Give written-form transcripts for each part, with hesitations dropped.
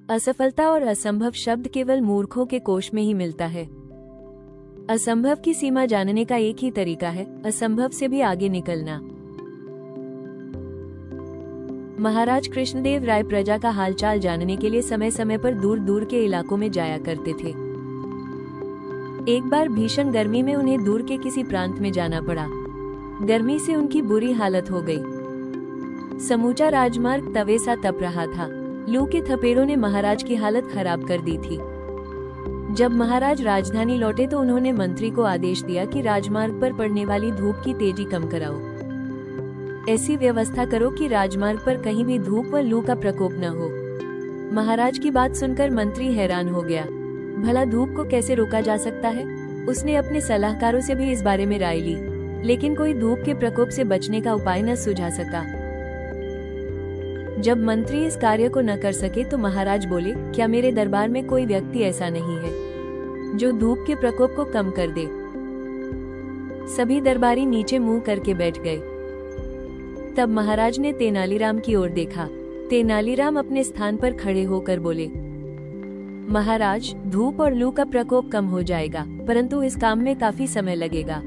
असफलता और असंभव शब्द केवल मूर्खों के कोश में ही मिलता है। असंभव की सीमा जानने का एक ही तरीका है, असंभव से भी आगे निकलना। महाराज कृष्णदेव राय प्रजा का हालचाल जानने के लिए समय समय पर दूर दूर के इलाकों में जाया करते थे। एक बार भीषण गर्मी में उन्हें दूर के किसी प्रांत में जाना पड़ा। गर्मी से उनकी बुरी हालत हो गई। समूचा राजमार्ग तवे सा तप रहा था। लू के थपेड़ों ने महाराज की हालत खराब कर दी थी। जब महाराज राजधानी लौटे तो उन्होंने मंत्री को आदेश दिया कि राजमार्ग पर पड़ने वाली धूप की तेजी कम कराओ। ऐसी व्यवस्था करो कि राजमार्ग पर कहीं भी धूप व लू का प्रकोप न हो। महाराज की बात सुनकर मंत्री हैरान हो गया। भला धूप को कैसे रोका जा सकता है? उसने अपने सलाहकारों से भी इस बारे में राय ली, लेकिन कोई धूप के प्रकोप से बचने का उपाय न सुझा सका। जब मंत्री इस कार्य को न कर सके तो महाराज बोले, क्या मेरे दरबार में कोई व्यक्ति ऐसा नहीं है जो धूप के प्रकोप को कम कर दे? सभी दरबारी नीचे मुंह करके बैठ गए। तब महाराज ने तेनालीराम की ओर देखा। तेनालीराम अपने स्थान पर खड़े होकर बोले, महाराज, धूप और लू का प्रकोप कम हो जाएगा, परंतु इस काम में काफी समय लगेगा।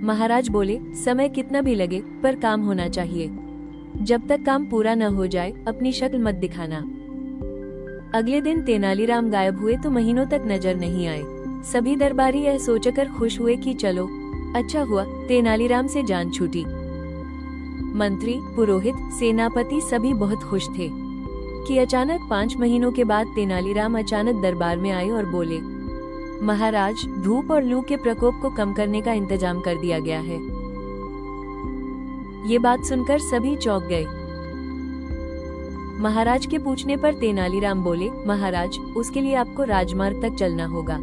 महाराज बोले, समय कितना भी लगे, पर काम होना चाहिए। जब तक काम पूरा न हो जाए अपनी शक्ल मत दिखाना। अगले दिन तेनालीराम गायब हुए तो महीनों तक नजर नहीं आए। सभी दरबारी यह सोचकर खुश हुए कि चलो अच्छा हुआ तेनालीराम से जान छूटी। मंत्री, पुरोहित, सेनापति सभी बहुत खुश थे कि अचानक 5 महीनों के बाद तेनालीराम अचानक दरबार में आए और बोले, महाराज, धूप और लू के प्रकोप को कम करने का इंतजाम कर दिया गया है। ये बात सुनकर सभी चौंक गए। महाराज के पूछने पर तेनालीराम बोले, महाराज, उसके लिए आपको राजमार्ग तक चलना होगा।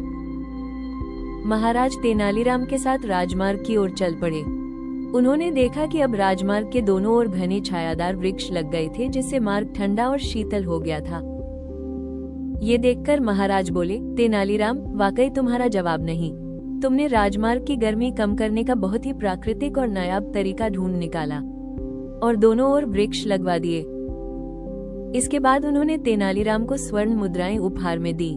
महाराज तेनालीराम के साथ राजमार्ग की ओर चल पड़े। उन्होंने देखा कि अब राजमार्ग के दोनों ओर घने छायादार वृक्ष लग गए थे, जिससे मार्ग ठंडा और शीतल हो गया था। ये देखकर महाराज बोले, तेनालीराम, वाकई तुम्हारा जवाब नहीं। तुमने राजमार्ग की गर्मी कम करने का बहुत ही प्राकृतिक और नायाब तरीका ढूंढ निकाला और दोनों ओर वृक्ष लगवा दिए। इसके बाद उन्होंने तेनालीराम को स्वर्ण मुद्राएं उपहार में दी।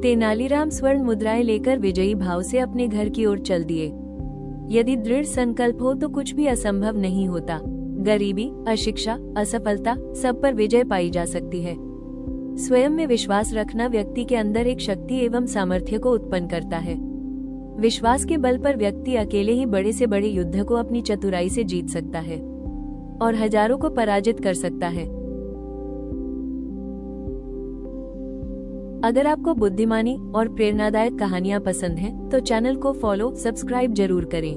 तेनालीराम स्वर्ण मुद्राएं लेकर विजयी भाव से अपने घर की ओर चल दिए। यदि दृढ़ संकल्प हो तो कुछ भी असंभव नहीं होता। गरीबी, अशिक्षा, असफलता, सब पर विजय पाई जा सकती है। स्वयं में विश्वास रखना व्यक्ति के अंदर एक शक्ति एवं सामर्थ्य को उत्पन्न करता है। विश्वास के बल पर व्यक्ति अकेले ही बड़े से बड़े युद्ध को अपनी चतुराई से जीत सकता है और हजारों को पराजित कर सकता है। अगर आपको बुद्धिमानी और प्रेरणादायक कहानियां पसंद हैं, तो चैनल को फॉलो, सब्सक्राइब जरूर करें।